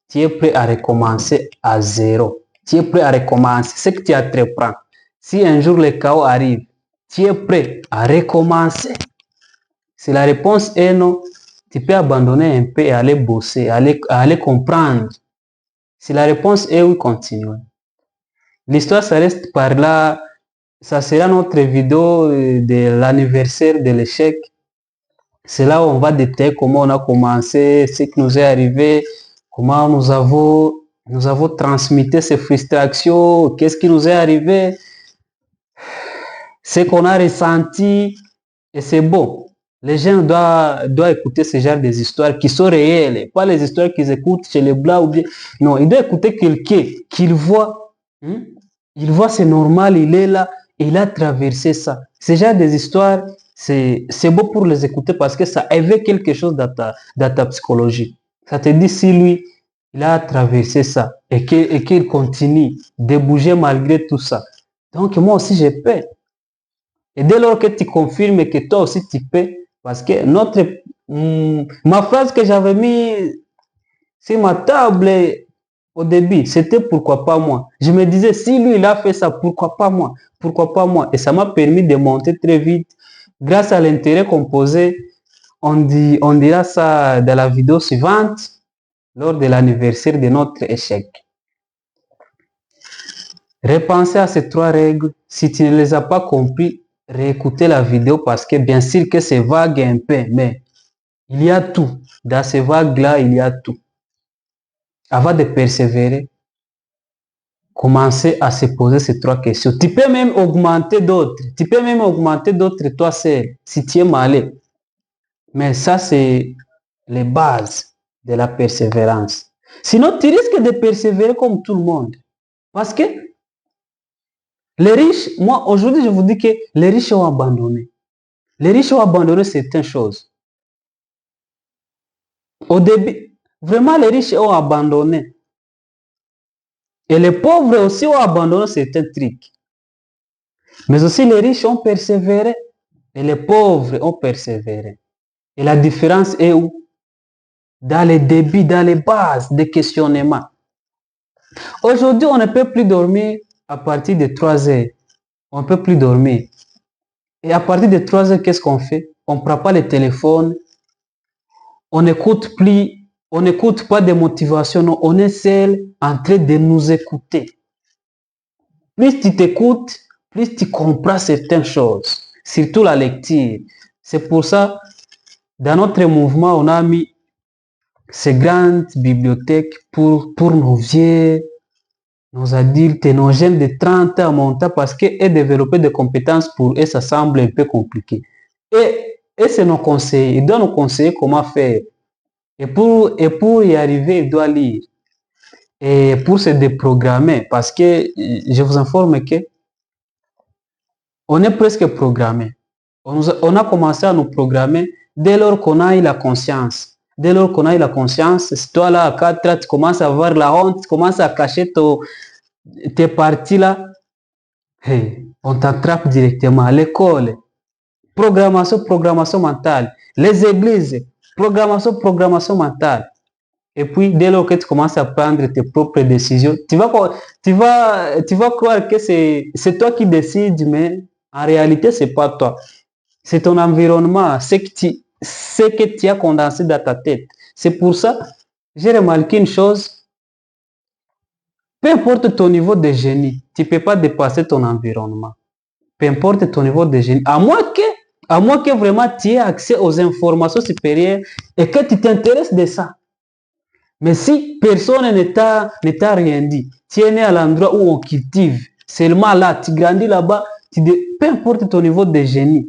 tu es prêt à recommencer à zéro? Tu es prêt à recommencer ce que tu entreprends. Si un jour le chaos arrive, tu es prêt à recommencer? Si la réponse est non, tu peux abandonner un peu et aller bosser, aller comprendre. Si la réponse est oui, continue. L'histoire, ça reste par là. Ça sera notre vidéo de l'anniversaire de l'échec. C'est là où on va détailler comment on a commencé, ce qui nous est arrivé, comment nous avons transmis ces frustrations, qu'est-ce qui nous est arrivé, ce qu'on a ressenti, et c'est bon. Les gens doivent écouter ce genre des histoires qui sont réelles, pas les histoires qu'ils écoutent chez les blancs ou bien. Non, ils doivent écouter quelqu'un qu'ils voient. Il voit c'est normal, il est là, il a traversé ça. Ce genre des histoires, c'est beau pour les écouter parce que ça éveille quelque chose dans ta psychologie. Ça te dit si lui, il a traversé ça et qu'il continue de bouger malgré tout ça. Donc moi aussi, j'ai peur. Et dès lors que tu confirmes que toi aussi tu peux, parce que ma phrase que j'avais mis sur ma table au début, c'était pourquoi pas moi. Je me disais, si lui il a fait ça, pourquoi pas moi? Pourquoi pas moi? Et ça m'a permis de monter très vite. Grâce à l'intérêt composé, on dira ça dans la vidéo suivante, lors de l'anniversaire de notre échec. Repensez à ces 3 règles. Si tu ne les as pas compris, réécoutez la vidéo parce que bien sûr que c'est vague un peu, mais il y a tout. Dans ces vagues-là, il y a tout. Avant de persévérer, commencez à se poser ces 3 questions. Tu peux même augmenter d'autres. Tu peux même augmenter d'autres toi seul, si tu es malin. Mais ça, c'est les bases de la persévérance. Sinon, tu risques de persévérer comme tout le monde. Parce que les riches, moi, aujourd'hui, je vous dis que les riches ont abandonné. Les riches ont abandonné certaines choses. Au début, vraiment, les riches ont abandonné. Et les pauvres aussi ont abandonné certains trucs. Mais aussi les riches ont persévéré et les pauvres ont persévéré. Et la différence est où? Dans les débits, dans les bases des questionnements. Aujourd'hui, on ne peut plus dormir à partir de 3 heures. On ne peut plus dormir. Et à partir de 3 heures, qu'est-ce qu'on fait? On ne prend pas le téléphone. On n'écoute pas de motivation. Non, on est seul en train de nous écouter. Plus tu t'écoutes, plus tu comprends certaines choses. Surtout la lecture. C'est pour ça, dans notre mouvement, on a mis ces grandes bibliothèques pour nos vieux, nos adultes, nos jeunes de 30 ans montant parce que développer des compétences pour eux, ça semble un peu compliqué. Et c'est nos conseillers. Ils doivent nous conseiller comment faire. Et pour y arriver, il doit lire. Et pour se déprogrammer, parce que je vous informe que on est presque programmé. On a commencé à nous programmer dès lors qu'on a eu la conscience. Dès lors qu'on a eu la conscience, si toi là à 4 ans, tu commences à avoir la honte, tu commences à cacher tes parties là, hey, on t'attrape directement à l'école. Programmation mentale. Les églises, programmation mentale. Et puis, dès lors que tu commences à prendre tes propres décisions, tu vas croire que c'est toi qui décides, mais en réalité, c'est pas toi. C'est ton environnement, ce que tu as condensé dans ta tête. C'est pour ça, j'ai remarqué une chose. Peu importe ton niveau de génie, tu ne peux pas dépasser ton environnement. Peu importe ton niveau de génie. À moins que vraiment tu aies accès aux informations supérieures et que tu t'intéresses de ça. Mais si personne ne t'a rien dit, tu es né à l'endroit où on cultive, seulement là, tu grandis là-bas, peu importe ton niveau de génie,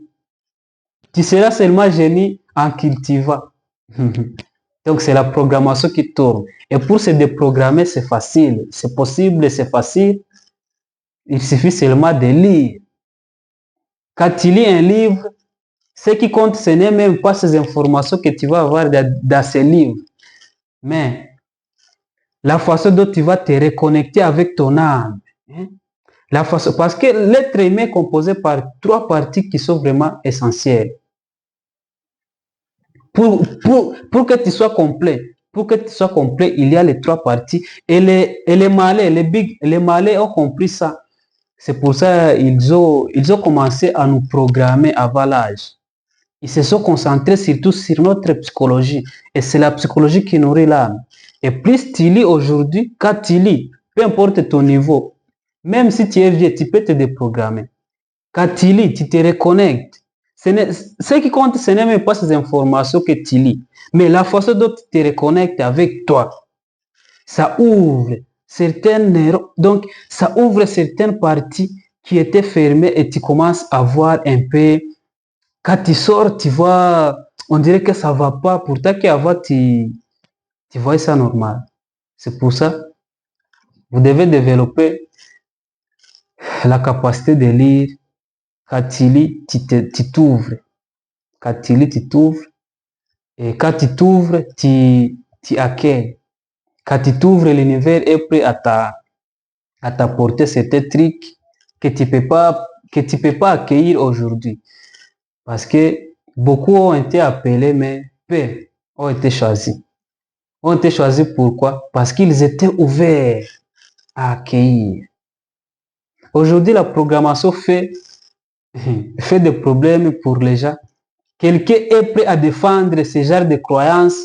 tu seras seulement génie en cultivant. Donc c'est la programmation qui tourne. Et pour se déprogrammer, c'est facile. C'est possible, c'est facile. Il suffit seulement de lire. Quand tu lis un livre, ce qui compte, ce n'est même pas ces informations que tu vas avoir dans ces livres. Mais la façon dont tu vas te reconnecter avec ton âme. Parce que l'être humain est composé par 3 parties qui sont vraiment essentielles. Pour que tu sois complet, il y a les 3 parties. Et les malais ont compris ça. C'est pour ça qu'ils ont commencé à nous programmer avant l'âge. Ils se sont concentrés surtout sur notre psychologie. Et c'est la psychologie qui nourrit l'âme. Et plus tu lis aujourd'hui, quand tu lis, peu importe ton niveau, même si tu es vieux, tu peux te déprogrammer. Quand tu lis, tu te reconnectes. Ce qui compte, ce n'est même pas ces informations que tu lis, mais la façon dont tu te reconnectes avec toi. Ça ouvre certaines parties qui étaient fermées et tu commences à voir un peu. Quand tu sors, tu vois, on dirait que ça ne va pas. Pourtant qu'avant, tu vois ça normal. C'est pour ça, vous devez développer la capacité de lire. Quand tu lis, tu t'ouvres. Quand tu lis, tu t'ouvres. Et quand tu t'ouvres, tu accueilles. Quand tu t'ouvres, l'univers est prêt à t'apporter certains trucs que tu peux pas accueillir aujourd'hui. Parce que beaucoup ont été appelés, mais peu ont été choisis. Ont été choisis pourquoi? Parce qu'ils étaient ouverts à accueillir. Aujourd'hui, la programmation fait des problèmes pour les gens. Quelqu'un est prêt à défendre ce genre de croyances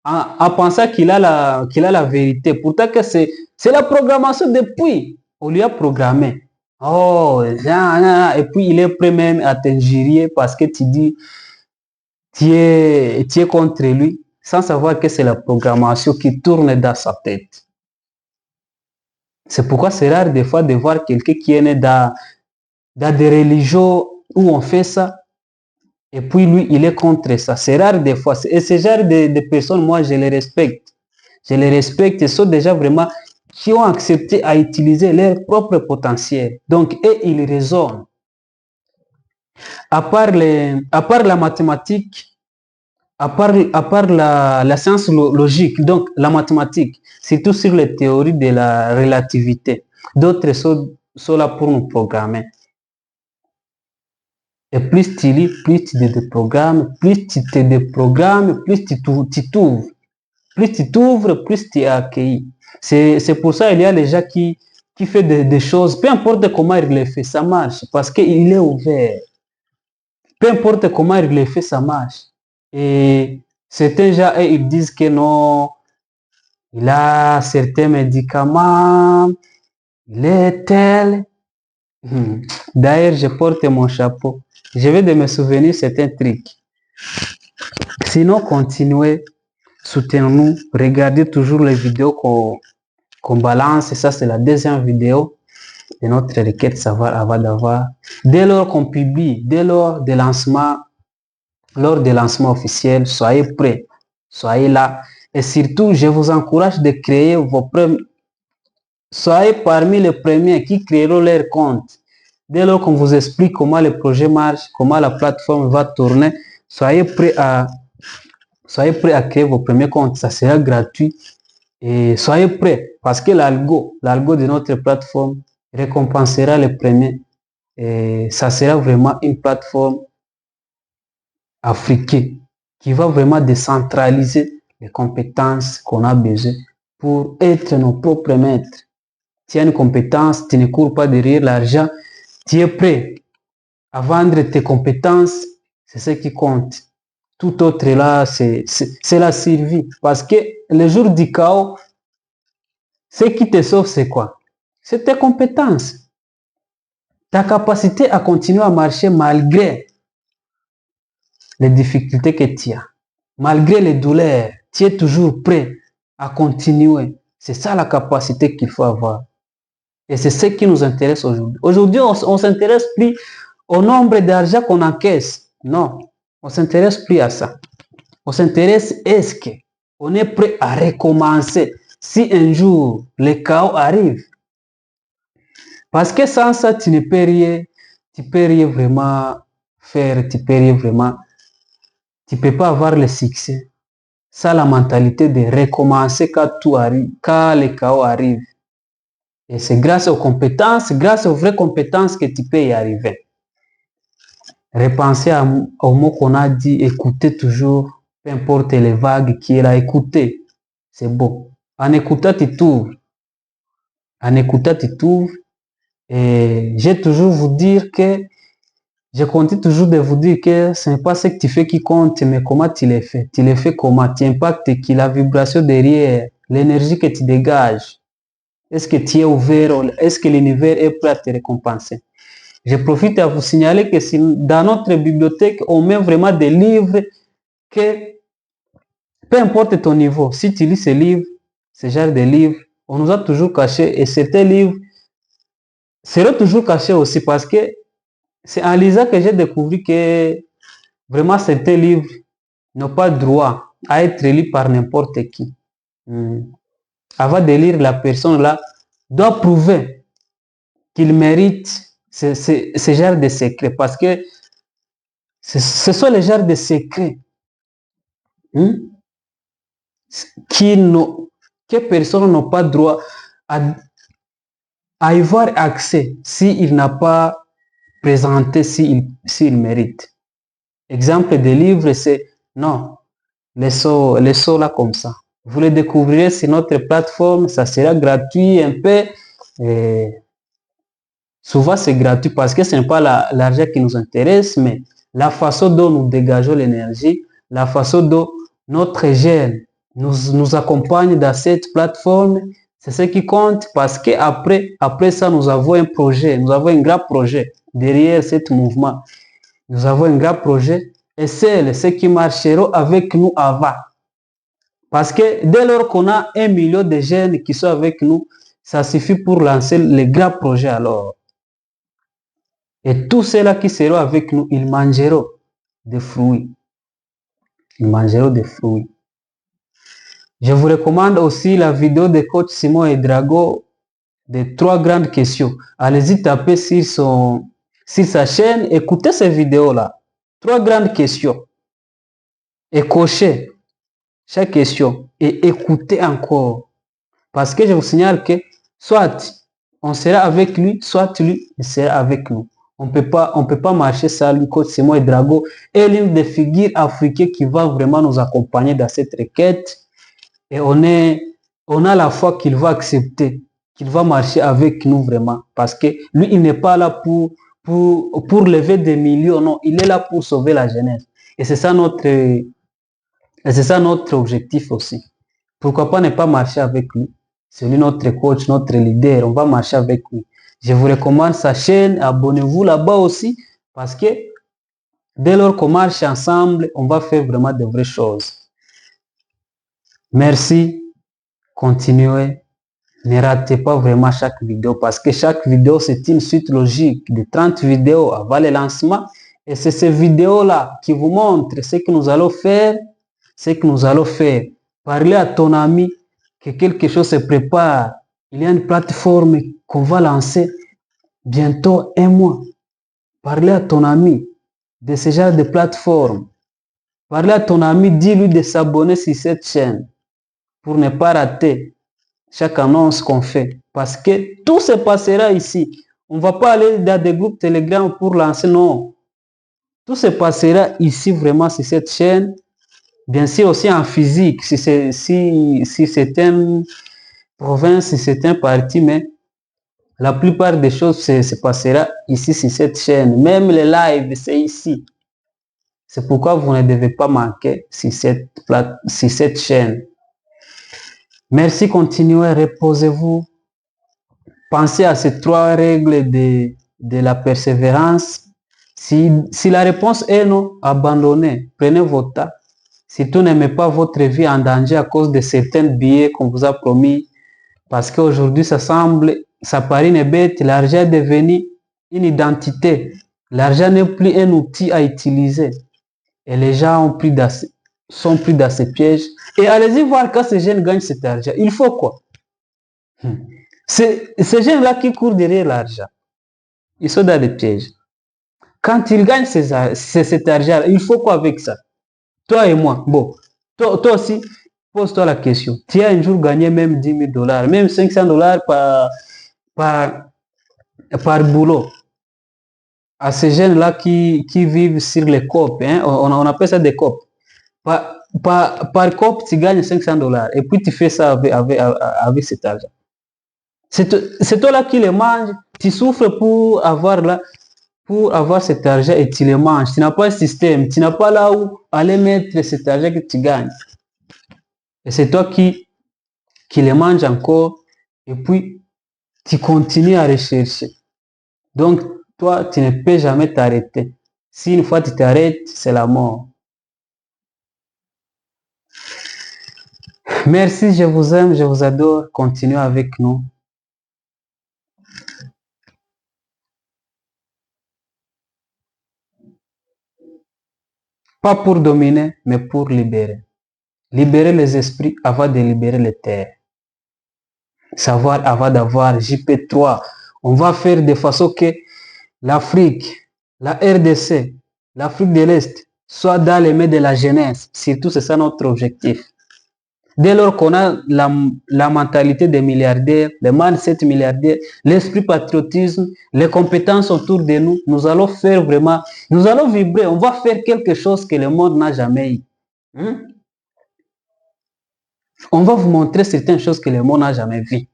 en pensant qu'il a la vérité. Pourtant que c'est la programmation depuis. On lui a programmé. Oh, et puis il est prêt même à t'injurier parce que tu dis tu es contre lui sans savoir que c'est la programmation qui tourne dans sa tête. C'est pourquoi c'est rare des fois de voir quelqu'un qui est né dans des religions où on fait ça et puis lui il est contre ça. C'est rare des fois. Et ce genre de personnes, moi je les respecte. Je les respecte. Ils sont déjà vraiment qui ont accepté à utiliser leur propre potentiel. Donc, et ils raisonnent. À part la mathématique, à part la science logique, donc la mathématique, surtout sur les théories de la relativité, d'autres sont là pour nous programmer. Et plus tu lis, plus tu te déprogrammes, plus tu te déprogrammes, plus tu t'ouvres. Plus tu t'ouvres, plus tu es accueilli. C'est pour ça qu'il y a les gens qui font des choses, peu importe comment il les fait, ça marche, parce qu'il est ouvert. Peu importe comment il les fait, ça marche. Et certains gens, ils disent que non, il a certains médicaments, il est tel. D'ailleurs, je porte mon chapeau. Je vais de me souvenir certains trucs. Sinon, continuez, soutenez-nous, regardez toujours les vidéos qu'on balance. Et ça, c'est la deuxième vidéo de notre requête savoir avant d'avoir. Dès lors qu'on publie, dès lors des lancements, lors des lancements officiels, soyez prêts, soyez là. Et surtout, je vous encourage de créer vos premiers. Soyez parmi les premiers qui créeront leur compte. Dès lors qu'on vous explique comment le projet marche, comment la plateforme va tourner, soyez prêts à créer vos premiers comptes. Ça sera gratuit. Et soyez prêts parce que l'algo de notre plateforme récompensera les premiers. Et ça sera vraiment une plateforme africaine qui va vraiment décentraliser les compétences qu'on a besoin pour être nos propres maîtres. Tu as une compétence, tu ne cours pas derrière l'argent, tu es prêt à vendre tes compétences, c'est ce qui compte. Tout autre là, c'est la survie. Parce que le jour du chaos, ce qui te sauve, c'est quoi? C'est tes compétences. Ta capacité à continuer à marcher malgré les difficultés que tu as. Malgré les douleurs, tu es toujours prêt à continuer. C'est ça la capacité qu'il faut avoir. Et c'est ce qui nous intéresse aujourd'hui. Aujourd'hui, on ne s'intéresse plus au nombre d'argent qu'on encaisse. Non, on ne s'intéresse plus à ça. On s'intéresse, est-ce qu'on est prêt à recommencer si un jour le chaos arrive? Parce que sans ça, tu ne peux rien, tu peux rien vraiment faire, tu peux rien vraiment, tu peux pas avoir le succès. Ça, la mentalité de recommencer quand tout arrive, quand le chaos arrive. Et c'est grâce aux compétences, grâce aux vraies compétences que tu peux y arriver. Repensez au mot qu'on a dit, écoutez toujours, peu importe les vagues qui est là, écoutez. C'est beau. En écoutant, tu t'ouvres. En écoutant, tu t'ouvres. Et j'ai toujours vous dire que, je continue toujours de vous dire que ce n'est pas ce que tu fais qui compte, mais comment tu les fais. Tu les fais comment? Tu impactes qui? La vibration derrière, l'énergie que tu dégages. Est-ce que tu es ouvert? Est-ce que l'univers est prêt à te récompenser? Je profite à vous signaler que dans notre bibliothèque, on met vraiment des livres que, peu importe ton niveau, si tu lis ces livres, ce genre de livres, on nous a toujours cachés et certains livres seront toujours cachés aussi parce que c'est en lisant que j'ai découvert que vraiment certains livres n'ont pas droit à être lus par n'importe qui. Avant de lire, la personne là doit prouver qu'il mérite ce genre de secret parce que ce sont les genres de secrets que personne n'a pas droit à y avoir accès s'il n'a pas présenté s'il mérite. Exemple de livre, c'est non, les sauts là comme ça. Vous les découvrirez sur notre plateforme, ça sera gratuit un peu. Et souvent c'est gratuit parce que ce n'est pas l'argent qui nous intéresse, mais la façon dont nous dégageons l'énergie, la façon dont notre gène nous accompagne dans cette plateforme, c'est ce qui compte parce qu'après ça, nous avons un projet, nous avons un grand projet derrière ce mouvement. Nous avons un grand projet et c'est ce qui marcheront avec nous avant. Parce que dès lors qu'on a 1 million de jeunes qui sont avec nous, ça suffit pour lancer le grand projet alors. Et tous ceux-là qui seront avec nous, ils mangeront des fruits. Ils mangeront des fruits. Je vous recommande aussi la vidéo de coach Simon et Drago de 3 grandes questions. Allez-y taper sur sa chaîne, écoutez ces vidéos-là. 3 grandes questions. Et cochez chaque question et écoutez encore. Parce que je vous signale que soit on sera avec lui, soit lui sera avec nous. On peut pas marcher sans lui. Coach Simon et Drago est l'une des figures africaines qui va vraiment nous accompagner dans cette requête. Et on a la foi qu'il va accepter, qu'il va marcher avec nous vraiment. Parce que lui, il n'est pas là pour lever des millions, non. Il est là pour sauver la jeunesse. Et c'est ça notre objectif aussi. Pourquoi pas ne pas marcher avec lui? C'est lui notre coach, notre leader. On va marcher avec lui. Je vous recommande sa chaîne. Abonnez-vous là-bas aussi. Parce que dès lors qu'on marche ensemble, on va faire vraiment de vraies choses. Merci. Continuez. Ne ratez pas vraiment chaque vidéo parce que chaque vidéo, c'est une suite logique de 30 vidéos avant le lancement. Et c'est ces vidéos-là qui vous montrent ce que nous allons faire, Parlez à ton ami que quelque chose se prépare. Il y a une plateforme qu'on va lancer bientôt 1 mois. Parlez à ton ami de ce genre de plateforme. Parlez à ton ami, dis-lui de s'abonner sur cette chaîne pour ne pas rater chaque annonce qu'on fait. Parce que tout se passera ici. On ne va pas aller dans des groupes Telegram pour lancer, non. Tout se passera ici vraiment sur cette chaîne. Bien sûr aussi en physique, si c'est une province, si c'est un parti, mais la plupart des choses se passera ici sur cette chaîne. Même les lives, c'est ici. C'est pourquoi vous ne devez pas manquer sur cette chaîne. Merci, continuez, reposez-vous. Pensez à ces 3 règles de la persévérance. Si la réponse est non, abandonnez, prenez votre temps. Si tu n'aimez pas votre vie en danger à cause de certains billets qu'on vous a promis, parce qu'aujourd'hui ça paraît une bête, l'argent est devenu une identité. L'argent n'est plus un outil à utiliser. Et les gens sont pris dans ces pièges. Et allez-y voir quand ces jeunes gagnent cet argent. Il faut quoi? Ces jeunes-là qui courent derrière l'argent, ils sont dans des pièges. Quand ils gagnent cet argent, il faut quoi avec ça? Toi et moi, bon, toi aussi, pose-toi la question. Tu as un jour gagné même 10 000 $, même 500 $ par boulot. À ces jeunes-là qui vivent sur les COP, hein, on appelle ça des COP. Par COP, tu gagnes 500 $ et puis tu fais ça avec cet argent. C'est toi là qui les manges, tu souffres pour avoir cet argent et tu les manges. Tu n'as pas un système, tu n'as pas là où aller mettre cet argent que tu gagnes. Et c'est toi qui les manges encore et puis tu continues à rechercher. Donc, toi, tu ne peux jamais t'arrêter. Si une fois tu t'arrêtes, c'est la mort. Merci, je vous aime, je vous adore. Continuez avec nous. Pas pour dominer, mais pour libérer. Libérer les esprits avant de libérer les terres. Savoir avant d'avoir JP3. On va faire de façon que l'Afrique, la RDC, l'Afrique de l'Est soit dans les mains de la jeunesse. Surtout, c'est ça notre objectif. Dès lors qu'on a la mentalité des milliardaires, les mindset milliardaires, l'esprit patriotisme, les compétences autour de nous, nous allons faire vraiment, nous allons vibrer, on va faire quelque chose que le monde n'a jamais eu. On va vous montrer certaines choses que le monde n'a jamais vues.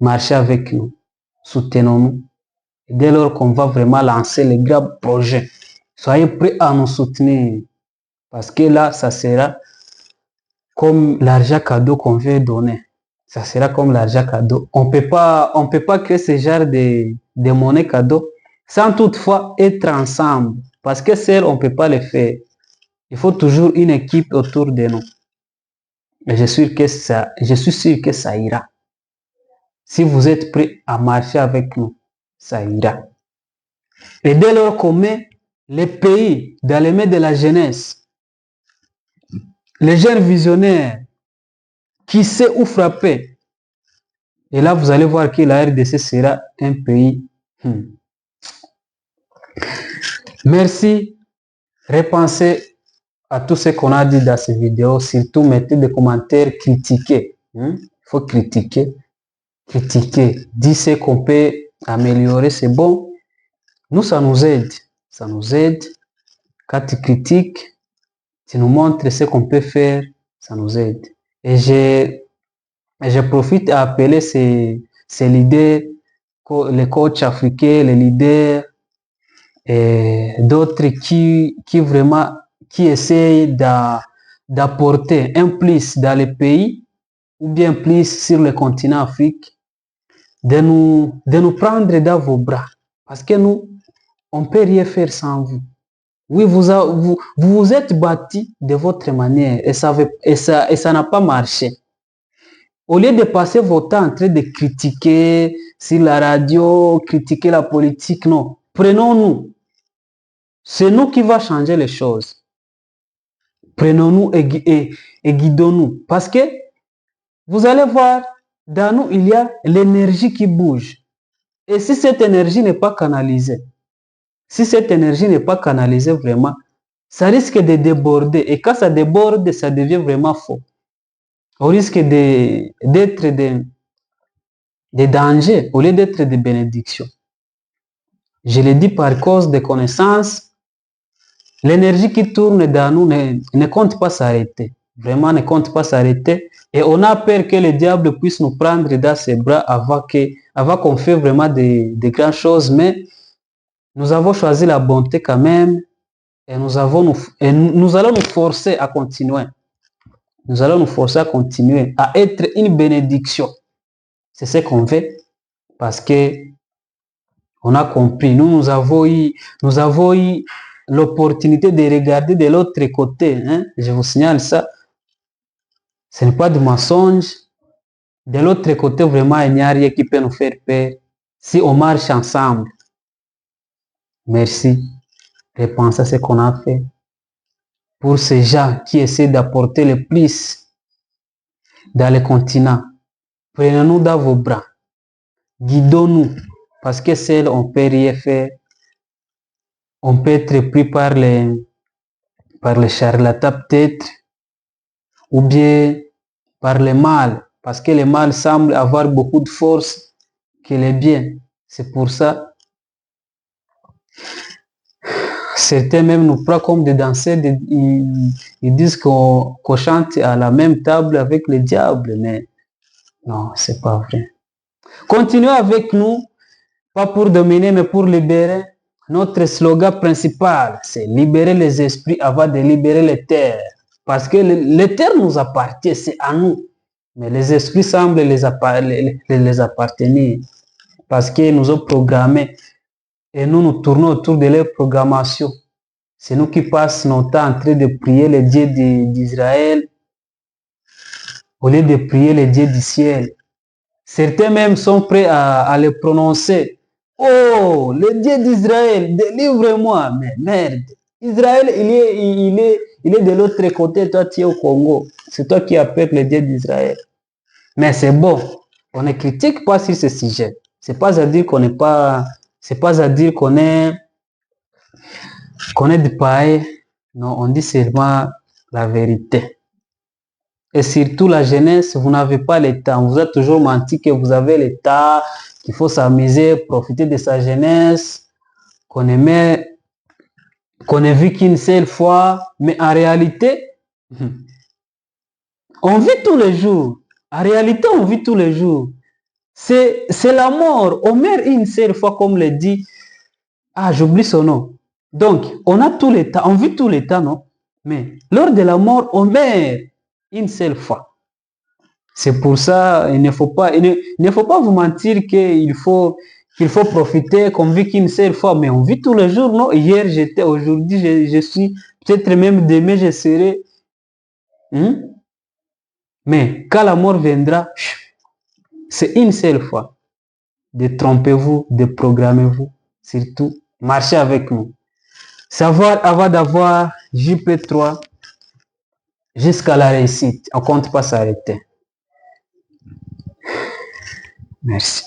Marchez avec nous, soutenons-nous. Dès lors qu'on va vraiment lancer les grands projets, soyez prêts à nous soutenir. Parce que là, ça sera comme l'argent cadeau qu'on veut donner. Ça sera comme l'argent cadeau. On peut pas créer ce genre de monnaie cadeau sans toutefois être ensemble. Parce que seul, on peut pas le faire. Il faut toujours une équipe autour de nous. Et je suis sûr que ça ira. Si vous êtes prêts à marcher avec nous, ça ira. Et dès lors qu'on met les pays dans les mains de la jeunesse, les jeunes visionnaires qui sait où frapper, et là vous allez voir que la RDC sera un pays. Merci. Repensez à tout ce qu'on a dit dans cette vidéo. Surtout mettez des commentaires, critiquez. Il faut critiquer. Critiquer. Dis ce qu'on peut améliorer, c'est bon. Nous, ça nous aide. Ça nous aide. Quand tu critiques, tu nous montres ce qu'on peut faire, ça nous aide. Et je profite à appeler ces leaders, les coachs africains, les leaders et d'autres qui vraiment qui essayent d'apporter un plus dans les pays ou bien plus sur le continent Afrique, de nous prendre dans vos bras. Parce que nous, on ne peut rien faire sans vous. Oui, vous êtes bâti de votre manière et ça n'a pas marché. Au lieu de passer votre temps en train de critiquer sur la radio, critiquer la politique, non. Prenons-nous. C'est nous qui va changer les choses. Prenons-nous et guidons-nous. Parce que vous allez voir, dans nous, il y a l'énergie qui bouge. Et si cette énergie n'est pas canalisée, vraiment, ça risque de déborder. Et quand ça déborde, ça devient vraiment faux. On risque d'être des dangers au lieu d'être des bénédictions. Je le dis par cause de connaissances. L'énergie qui tourne dans nous ne compte pas s'arrêter. Vraiment, ne compte pas s'arrêter. Et on a peur que le diable puisse nous prendre dans ses bras avant qu'on fasse vraiment de grandes choses. Mais nous avons choisi la bonté quand même. Et nous allons nous forcer à continuer. Nous allons nous forcer à continuer, à être une bénédiction. C'est ce qu'on fait parce que on a compris. Nous avons eu l'opportunité de regarder de l'autre côté. Hein? Je vous signale ça. Ce n'est pas du mensonge. De l'autre côté, vraiment, il n'y a rien qui peut nous faire peur si on marche ensemble. Merci. Repensez à ce qu'on a fait. Pour ces gens qui essaient d'apporter le plus dans le continent, prenez-nous dans vos bras. Guidons-nous. Parce que seul, on ne peut rien faire. On peut être pris par les charlatans peut-être, ou bien par le mal, parce que le mal semble avoir beaucoup de force que le bien. C'est pour ça, certains même nous prennent comme des danseurs, ils disent qu'on chante à la même table avec le diable, mais non, c'est pas vrai. Continuez avec nous, pas pour dominer, mais pour libérer. Notre slogan principal, c'est libérer les esprits avant de libérer les terres. Parce que les terres nous appartiennent, c'est à nous. Mais les esprits semblent les appartenir. Parce qu'ils nous ont programmés. Et nous nous tournons autour de leur programmation. C'est nous qui passons notre temps en train de prier les dieux d'Israël au lieu de prier les dieux du ciel. Certains même sont prêts à les prononcer. Oh, le Dieu d'Israël, délivre-moi. Mais merde, Israël, il est de l'autre côté, toi tu es au Congo. C'est toi qui appelles le Dieu d'Israël. Mais c'est bon, on ne critique pas sur ce sujet. C'est pas à dire qu'on est du païen. Non, on dit seulement la vérité. Et surtout la jeunesse, vous n'avez pas le temps. Vous êtes toujours menti que vous avez le temps, qu'il faut s'amuser, profiter de sa jeunesse, qu'on ait vu qu'une seule fois. Mais en réalité, on vit tous les jours. En réalité, on vit tous les jours. C'est la mort. On meurt une seule fois, comme le dit. Ah, j'oublie son nom. Donc, on a tous les temps. On vit tous les temps, non? Mais lors de la mort, on meurt une seule fois. C'est pour ça, il ne faut pas vous mentir qu'il faut profiter qu'on vit qu'une seule fois, mais on vit tous les jours, non? Hier j'étais, aujourd'hui je suis, peut-être même demain je serai. Mais quand la mort viendra, c'est une seule fois. Détrompez-vous, déprogrammez-vous, surtout, marchez avec nous. Savoir avant d'avoir JP3 jusqu'à la réussite, on ne compte pas s'arrêter. Merci.